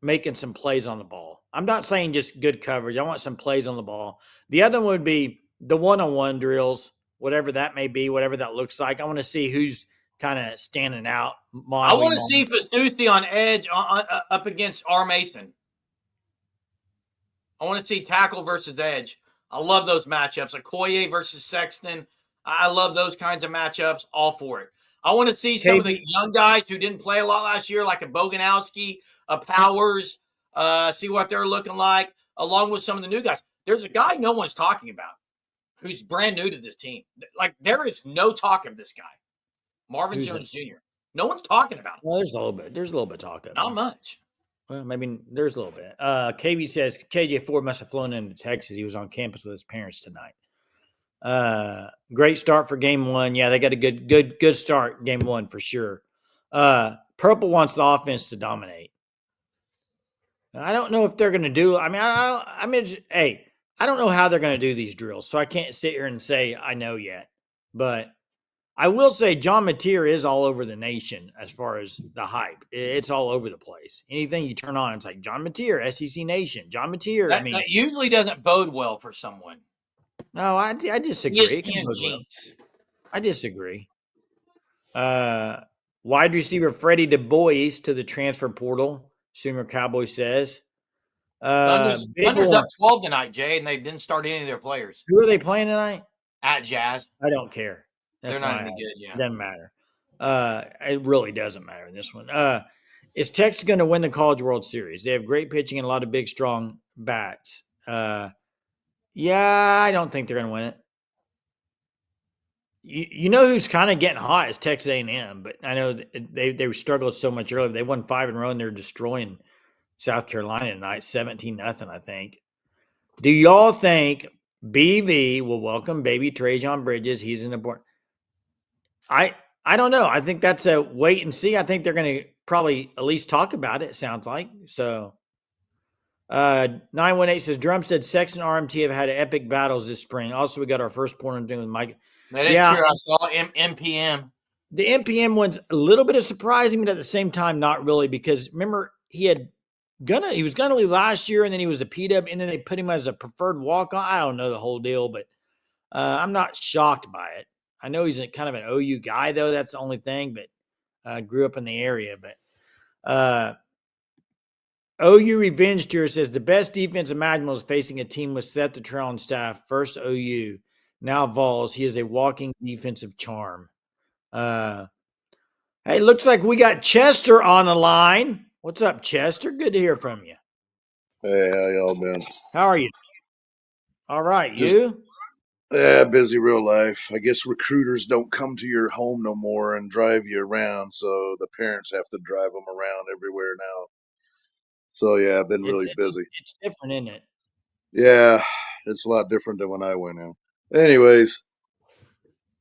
making some plays on the ball. I'm not saying just good coverage. I want some plays on the ball. The other one would be the one-on-one drills, whatever that may be, whatever that looks like. I want to see who's kind of standing out. I want to see Fasusi on edge up against R. Mason. I want to see tackle versus edge. I love those matchups. Okoye versus Sexton. I love those kinds of matchups. All for it. I want to see some of the young guys who didn't play a lot last year, like a Boganowski, a Powers, see what they're looking like, along with some of the new guys. There's a guy no one's talking about who's brand new to this team. Like, there is no talk of this guy, Marvin Jones Jr. No one's talking about him. Well, there's a little bit. There's a little bit of talk of him. Not much. Well, maybe there's a little bit. KB says KJ Ford must have flown into Texas. He was on campus with his parents tonight. Great start for game one. Yeah, they got a good start game one for sure. Purple wants the offense to dominate. I don't know if they're going to do. I don't know how they're going to do these drills, so I can't sit here and say I know yet. But I will say John Mateer is all over the nation as far as the hype. It's all over the place. Anything you turn on, it's like John Mateer, SEC Nation, John Mateer. That usually doesn't bode well for someone. No, I disagree. I disagree. Wide receiver Freddie Du Bois to the transfer portal. Sooner Cowboy says. Thunder's up 12 tonight, Jay, and they didn't start any of their players. Who are they playing tonight? At Jazz. I don't care. They're not any good, yeah. Doesn't matter. It really doesn't matter in this one. Is Texas going to win the College World Series? They have great pitching and a lot of big, strong bats. Yeah, I don't think they're going to win it. You know who's kind of getting hot is Texas A&M, but I know they struggled so much earlier. They won 5 in a row, and they're destroying South Carolina tonight, 17-0, I think. Do y'all think BV will welcome baby Trajan Bridges? He's an important. I don't know. I think that's a wait and see. I think they're going to probably at least talk about it, sounds like. So 918 says, Drum said Sexton and RMT have had epic battles this spring. Also, we got our first point with Mike. That is true. I saw MPM. The MPM one's a little bit of surprising, but at the same time, not really, because remember, he was gonna leave last year, and then he was a PW, and then they put him as a preferred walk-on. I don't know the whole deal, but I'm not shocked by it. I know he's kind of an OU guy, though. That's the only thing, but grew up in the area. But OU Revenge Tour says the best defense imaginable is facing a team with Seth the Trail staff. First OU, now Vols. He is a walking defensive charm. Hey, looks like we got Chester on the line. What's up, Chester? Good to hear from you. Hey, how y'all been? How are you? All right, you? Yeah, busy real life. I guess recruiters don't come to your home no more and drive you around, so the parents have to drive them around everywhere now. So, yeah, I've been really busy. It's different, isn't it? Yeah, it's a lot different than when I went in. Anyways,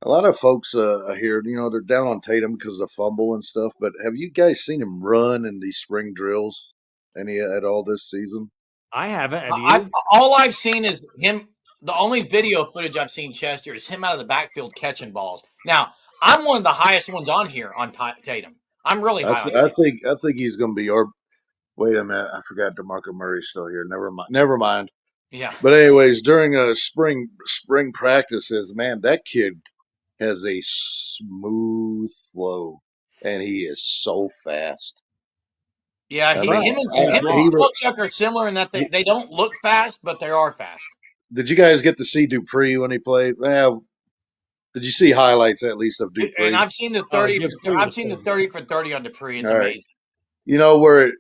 a lot of folks here, they're down on Tatum because of the fumble and stuff, but have you guys seen him run in these spring drills any at all this season? I haven't. Have you? All I've seen is him. The only video footage I've seen, Chester, is him out of the backfield catching balls. Now, I'm one of the highest ones on here on Tatum. I'm really high. I think he's going to be our. Wait a minute, I forgot DeMarco Murray's still here. Never mind. Yeah. But anyways, during spring practices, man, that kid has a smooth flow, and he is so fast. Yeah, him and Chuck are similar in that they don't look fast, but they are fast. Did you guys get to see Dupree when he played? Well, did you see highlights at least of Dupree? And I've seen the 30. I've seen the 30 for 30 on Dupree. It's amazing. Where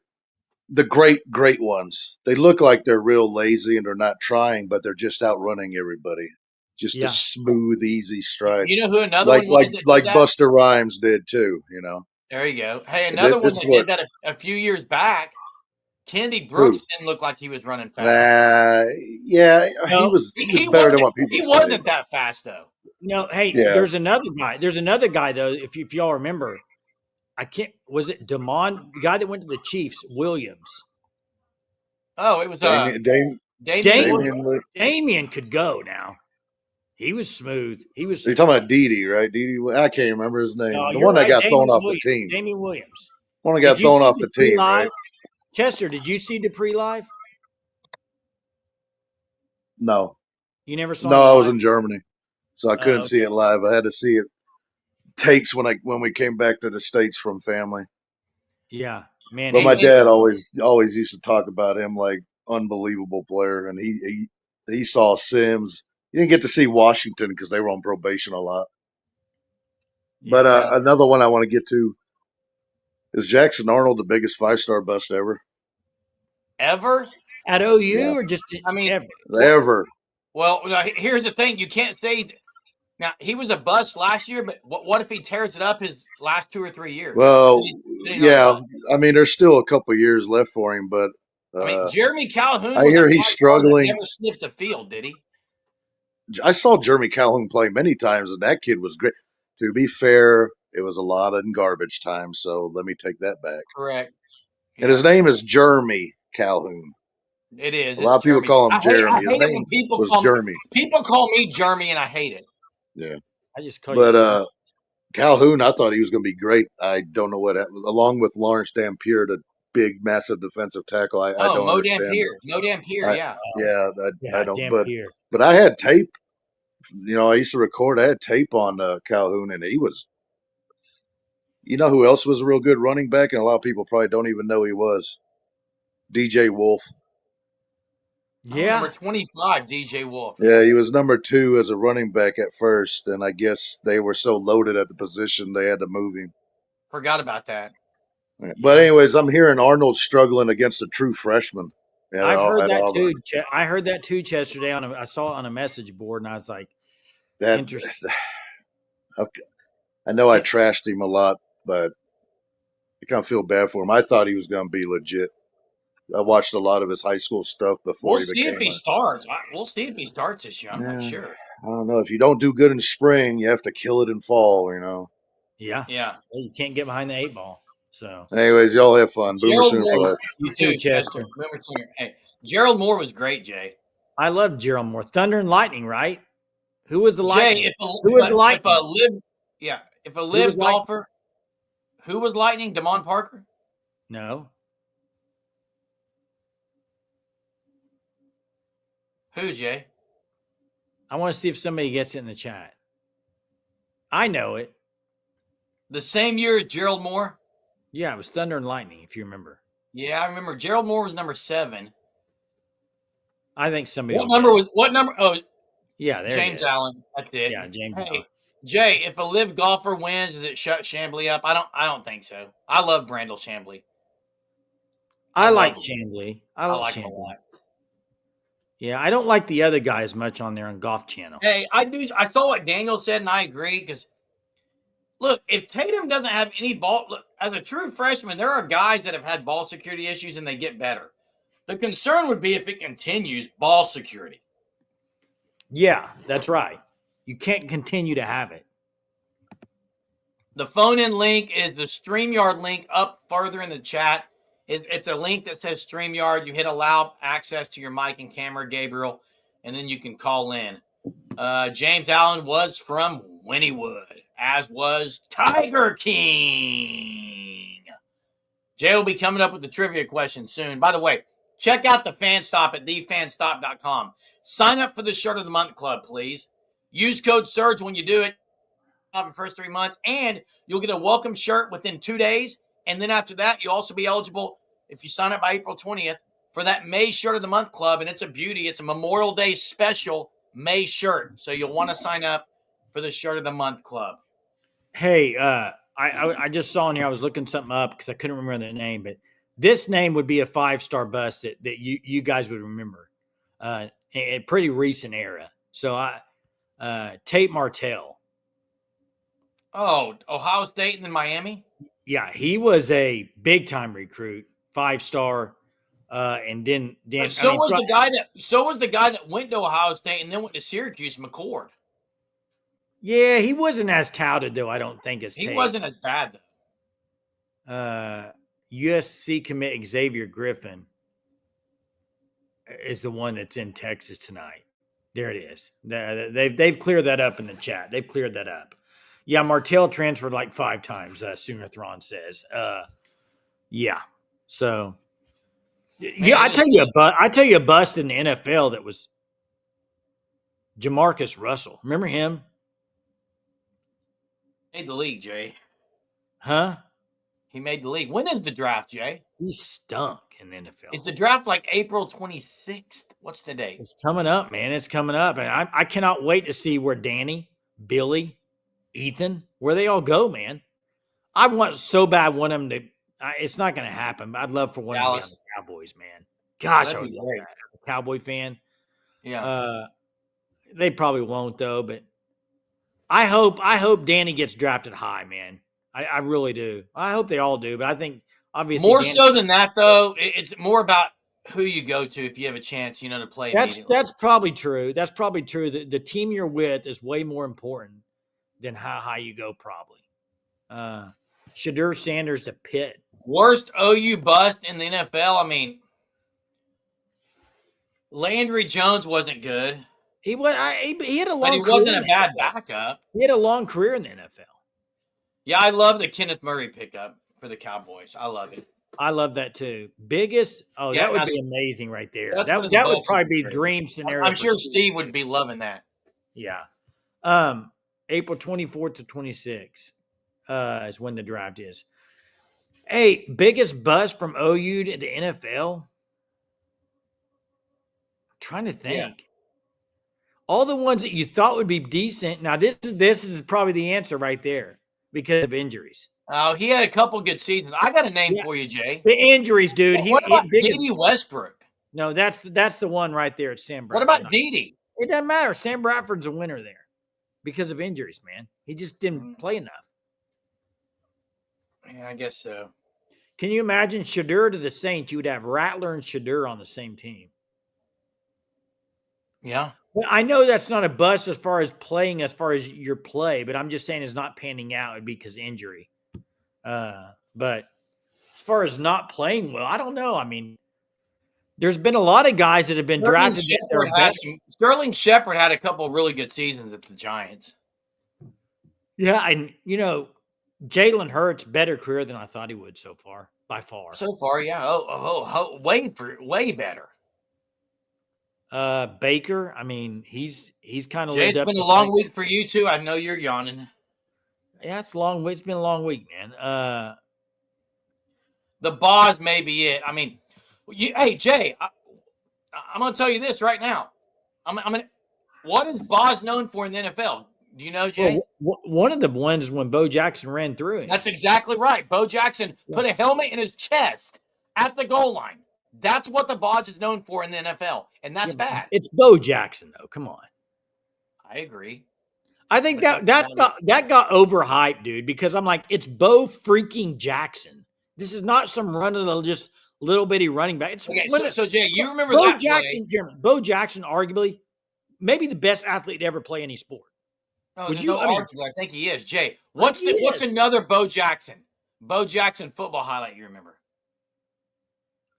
the great ones, they look like they're real lazy and they're not trying, but they're just outrunning everybody. Just a smooth, easy stride. You know who another one like Buster Rhymes did too. There you go. Hey, another one that did that a few years back. Kennedy Brooks didn't look like he was running fast. He was better than what people say. He wasn't that fast though. There's another guy. There's another guy though. If y'all remember, was it Damon, the guy that went to the Chiefs, Williams? Oh, it was Damian could go now. He was smooth. He was. You're talking about Didi, right? Didi. I can't remember his name. No, The you're one that right. got thrown Damian off Williams. the team. Damian Williams. One that got Did you thrown see off the Dupree team, live? right? Chester, did you see Dupree live? No. You never saw No, him I was live? in Germany, so I couldn't see it live. I had to see it tapes when we came back to the States from family. Yeah, man. But my dad always used to talk about him like unbelievable player, and he saw Sims. You didn't get to see Washington because they were on probation a lot. But another one I want to get to is Jackson Arnold, the biggest 5-star bust ever. Ever? At OU or just ever? Well, here's the thing: you can't say. Now he was a bust last year, but what if he tears it up his last 2 or 3 years? Well, yeah. I mean, there's still a couple years left for him, but I mean, Jeremy Calhoun. I hear he's struggling. Never sniffed the field, did he? I saw Jeremy Calhoun play many times, and that kid was great. To be fair, it was a lot in garbage time, so let me take that back. Correct. And his name is Jeremy Calhoun. It is. A lot of people call him Jeremy. His name was Jeremy. People call me Jeremy, and I hate it. Yeah. I just call you. But Calhoun, I thought he was going to be great. I don't know what happened. Along with Lawrence Dampier, the big, massive defensive tackle. I don't understand. Mo Dampier, yeah. I don't. But I had tape. I used to record. I had tape on Calhoun, and he was. You know who else was a real good running back, and a lot of people probably don't even know he was? DJ Wolf. Yeah. Number 25, DJ Wolf. Yeah, he was number 2 as a running back at first, and I guess they were so loaded at the position they had to move him. Forgot about that. But anyways, I'm hearing Arnold struggling against a true freshman. I've heard that too. I heard that too yesterday. I saw it on a message board, and I was like, interesting. I know I trashed him a lot, but I kind of feel bad for him. I thought he was going to be legit. I watched a lot of his high school stuff before he became. We'll see if he starts. We'll see if he starts this year. I'm not sure. I don't know. If you don't do good in spring, you have to kill it in fall. Yeah. Well, you can't get behind the 8 ball. So, anyways, y'all have fun. Boomer Sooner Flash. You too, Chester. Boomer Sooner. Hey, Gerald Moore was great, Jay. I love Gerald Moore. Thunder and Lightning, right? Who was the Lightning? Jay, who was Lightning? If a live golfer, who was Lightning? Damon Parker? No. Who, Jay? I want to see if somebody gets it in the chat. I know it. The same year as Gerald Moore? Yeah, it was Thunder and Lightning, if you remember. Yeah, I remember. Gerald Moore was number 7. I think somebody. What number? Oh, yeah, there James Allen. That's it. Yeah, James Allen. Jay, if a live golfer wins, does it shut Chambly up? I don't think so. I love Brandel Chambly. I like Chambly. I like him a lot. Yeah, I don't like the other guys much on there on Golf Channel. Hey, I do. I saw what Daniel said, and I agree. Because look, if Tatum doesn't have any ball, look, as a true freshman, there are guys that have had ball security issues, and they get better. The concern would be if it continues ball security. Yeah, that's right. You can't continue to have it. The phone-in link is the StreamYard link up further in the chat. It's a link that says StreamYard. You hit allow access to your mic and camera, Gabriel, and then you can call in. James Allen was from Wynnewood, as was Tiger King. Jay will be coming up with the trivia question soon. By the way, check out the Fan Stop at thefanstop.com. Sign up for the Shirt of the Month Club, please. Use code SURGE when you do it. The first 3 months, and you'll get a welcome shirt within 2 days. And then after that, you'll also be eligible, if you sign up by April 20th, for that May Shirt of the Month Club. And it's a beauty. It's a Memorial Day special May shirt. So you'll want to sign up for the Shirt of the Month Club. Hey, I just saw in here, I was looking something up because I couldn't remember the name, but this name would be a 5-star bust that you guys would remember. A pretty recent era. So Tate Martell. Oh, Ohio State and then Miami? Yeah, he was a big-time recruit, 5-star, and then so was the guy that went to Ohio State and then went to Syracuse, McCord. Yeah, he wasn't as touted though. I don't think as he Tate. Wasn't as bad though. USC commit Xavier Griffin. is the one that's in Texas tonight. There it is. They've cleared that up in the chat. They've cleared that up. Yeah, Martell transferred like 5 times. Sooner-thron says. Yeah. So, yeah, I tell you a bust in the NFL that was Jamarcus Russell. Remember him? Made the league, Jay. Huh? He made the league. When is the draft, Jay? He stunk in the NFL. Is the draft like April 26th? What's the date? It's coming up, man. It's coming up. And I cannot wait to see where Danny, Billy, Ethan, where they all go, man. I want so bad want them to it's not going to happen, but I'd love for one of them to be on the Cowboys, man. Gosh, I would love that. I'm a Cowboy fan. Yeah. They probably won't though, but I hope Danny gets drafted high, man. I really do. I hope they all do, but I think obviously more so than that though, it's more about who you go to if you have a chance, to play. That's probably true. That's probably true. The team you're with is way more important than how high you go, probably. Shadur Sanders to Pitt. Worst OU bust in the NFL. I mean, Landry Jones wasn't good. He had a long. But he wasn't a bad backup. He had a long career in the NFL. Yeah, I love the Kenneth Murray pickup for the Cowboys. I love it. I love that too. Biggest. Oh, that would be amazing right there. That would probably be dream scenario. I'm sure Steve would be loving that. Yeah. April 24th to 26th is when the draft is. Hey, biggest bust from OU to the NFL? I'm trying to think. Yeah. All the ones that you thought would be decent. Now, this is probably the answer right there because of injuries. Oh, he had a couple good seasons. I got a name for you, Jay. The injuries, dude. What about Dede Westbrook? No, that's the one right there. It's Sam Bradford. What about Dede? It doesn't matter. Sam Bradford's a winner there because of injuries, man. He just didn't play enough. Yeah, I guess so. Can you imagine Shadur to the Saints? You would have Rattler and Shadur on the same team. Yeah. Well, I know that's not a bust as far as your play, but I'm just saying it's not panning out. It'd be because injury. But as far as not playing well, I don't know. I mean, there's been a lot of guys that have been drafted. Sterling Shepard had a couple of really good seasons at the Giants. Yeah, and Jalen Hurts better career than I thought he would so far, by far. So far, yeah. Way better. Baker, I mean, he's kind of. Jay, it's been a long week for you too. I know you're yawning. Yeah, it's long. It's been a long week, man. The Boz may be it. I mean, hey Jay, I'm going to tell you this right now. What is Boz known for in the NFL? Do you know, Jay? Well, one of the ones is when Bo Jackson ran through him. That's exactly right. Bo Jackson put a helmet in his chest at the goal line. That's what the Boz is known for in the NFL, and that's bad. It's Bo Jackson, though. Come on. I agree. I think that got overhyped, dude, because I'm like, it's Bo freaking Jackson. This is not some run of the just little bitty running back. It's okay, so Jay, you remember Bo that Jackson, Jeremy, Bo Jackson, arguably maybe the best athlete to ever play any sport. Oh, there's no argument. I think he is. Jay, what's another Bo Jackson football highlight you remember?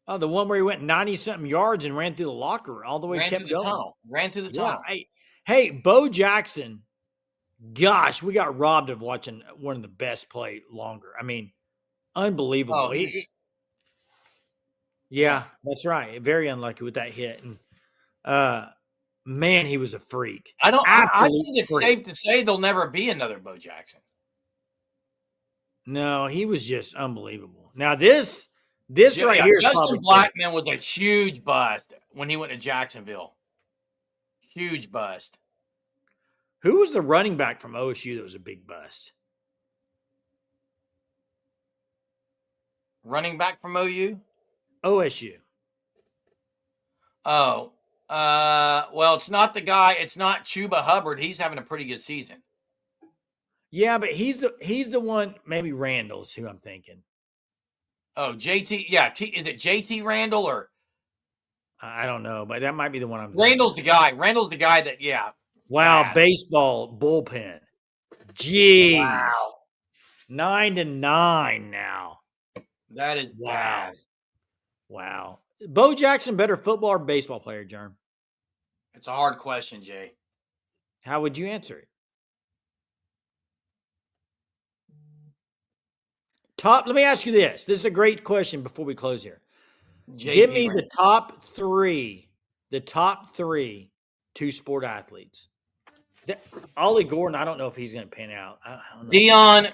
Oh, the one where he went 90-something yards and ran through the locker all the way, kept going. Ran through the tunnel. Hey, Bo Jackson, gosh, we got robbed of watching one of the best play longer. I mean, unbelievable. Oh, yeah, that's right. Very unlucky with that hit. And man, he was a freak. I think it's safe to say there'll never be another Bo Jackson. No, he was just unbelievable. Now this right here, Justin Blackman was a huge bust when he went to Jacksonville. Huge bust. Who was the running back from OSU that was a big bust? Running back from OU? OSU. Oh. Well, it's not the guy. It's not Chuba Hubbard. He's having a pretty good season. Yeah, but he's the one. Maybe Randall's who I'm thinking. Oh, JT. Yeah, is it JT Randall or? I don't know, but that might be the one I'm thinking. Randall's the guy. Randall's the guy that. Yeah. Wow, baseball bullpen. Jeez. Wow. 9-9 now. That is bad. Wow. Bo Jackson better football or baseball player, Jerm? It's a hard question, Jay. How would you answer it? Let me ask you this. This is a great question before we close here. Give me the top three two-sport athletes. Ollie Gordon, I don't know if he's going to pan out. I don't know.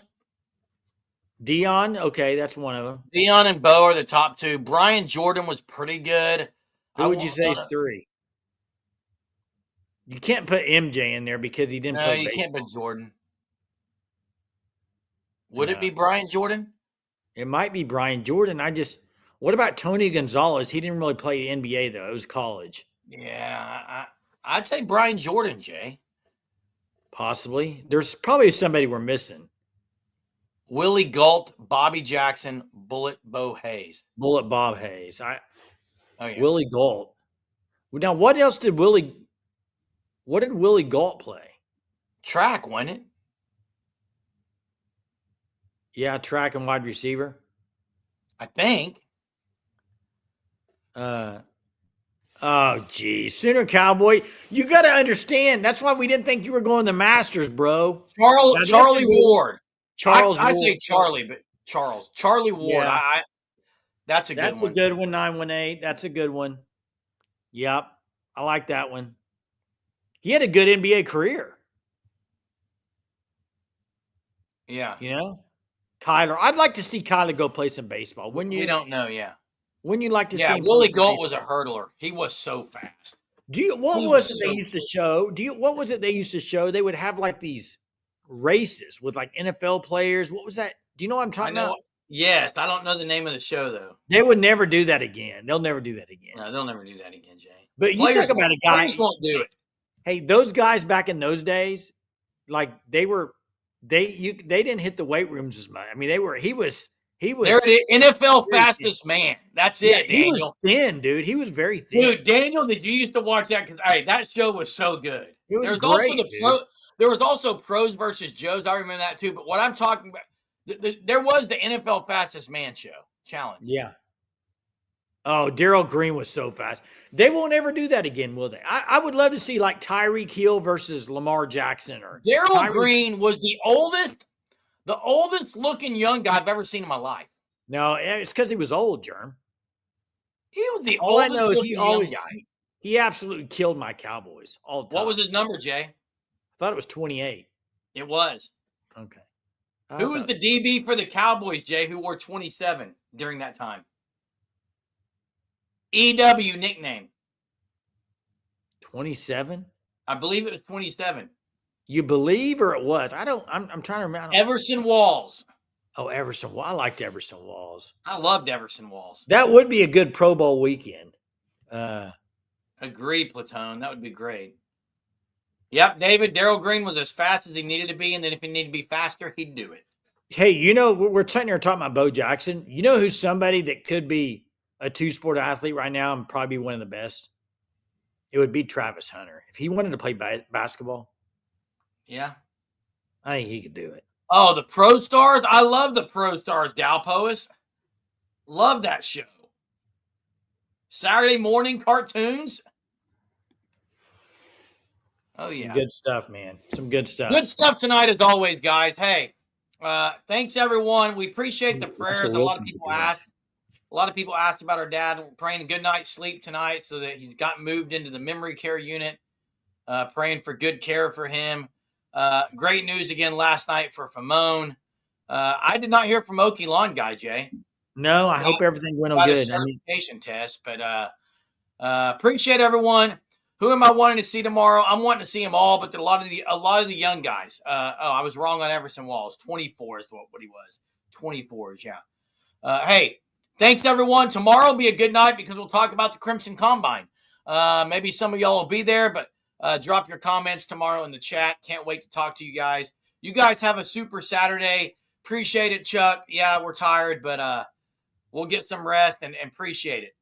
Dion, okay, that's one of them. Dion and Bo are the top two. Brian Jordan was pretty good. Who would you say is three? You can't put MJ in there because he didn't play baseball. You can't put Jordan. Would it be Brian Jordan? It might be Brian Jordan. What about Tony Gonzalez? He didn't really play NBA, though. It was college. Yeah, I'd say Brian Jordan, Jay. Possibly. There's probably somebody we're missing. Willie Gault, Bobby Jackson, Bullet Bo Hayes. Bullet Bob Hayes. Yeah. Willie Gault. Now, what else did Willie Gault play? Track, wasn't it? Yeah, track and wide receiver. I think. Oh, geez. Sooner Cowboy. You got to understand. That's why we didn't think you were going to the Masters, bro. Charlie Ward. I'd say Charlie, but Charlie Ward. Yeah. That's a good one. That's a good one, 918. That's a good one. Yep. I like that one. He had a good NBA career. Yeah. You know? Kyler. I'd like to see Kyler go play some baseball. Wouldn't you? We don't know, yeah. Wouldn't you like to see him? Willie Gault was a hurdler. He was so fast. What was it they used to show? What was it they used to show? They would have like these races with like NFL players. What was that? Do you know what I'm talking about? Yes. I don't know the name of the show, though. They would never do that again. They'll never do that again. No, they'll never do that again, Jay. But you talk about a guy. Players won't do it. Hey, those guys back in those days, like they didn't hit the weight rooms as much. I mean, he was they're the NFL fastest man. That's it. He was thin, dude. He was very thin. Dude, Daniel, did you used to watch that? Because that show was so good. It was great. There was also Pros versus Joes. I remember that too. But what I'm talking about, there was the NFL fastest man show challenge. Yeah. Oh, Darryl Green was so fast. They won't ever do that again, will they? I would love to see like Tyreek Hill versus Lamar Jackson or Darryl Green was the oldest looking young guy I've ever seen in my life. No, it's because he was old, Germ. He was the all oldest I know is young guy. He absolutely killed my Cowboys all the time. What was his number, Jay? I thought it was 28. It was. Okay. Who was the DB for the Cowboys, Jay, who wore 27 during that time? EW nickname. 27? I believe it was 27. You believe or it was? I'm trying to remember. Everson Walls. Oh, Everson. Well, I liked Everson Walls. I loved Everson Walls. That would be a good Pro Bowl weekend. Agree, Platone. That would be great. Yep, David, Darryl Green was as fast as he needed to be, and then if he needed to be faster, he'd do it. Hey, we're sitting here talking about Bo Jackson. You know who's somebody that could be a two-sport athlete right now and probably be one of the best? It would be Travis Hunter. If he wanted to play basketball. Yeah. I think he could do it. Oh, the Pro Stars? I love the Pro Stars, Dalpois. Love that show. Saturday morning cartoons. Oh, yeah. Some good stuff, man. Some good stuff. Good stuff tonight as always, guys. Hey, thanks, everyone. We appreciate the prayers. A lot of people asked about our dad. We're praying a good night's sleep tonight so that he's got moved into the memory care unit. Praying for good care for him. Great news again last night for Famone. I did not hear from Okie Lawn Guy, Jay. No, I hope everything went on good. Certification test, but appreciate everyone. Who am I wanting to see tomorrow? I'm wanting to see them all, but a lot of the young guys. I was wrong on Everson Walls. 24 is what he was. 24s, yeah. Hey, thanks everyone. Tomorrow will be a good night because we'll talk about the Crimson Combine. Maybe some of y'all will be there, but drop your comments tomorrow in the chat. Can't wait to talk to you guys. You guys have a super Saturday. Appreciate it, Chuck. Yeah, we're tired, but we'll get some rest and appreciate it.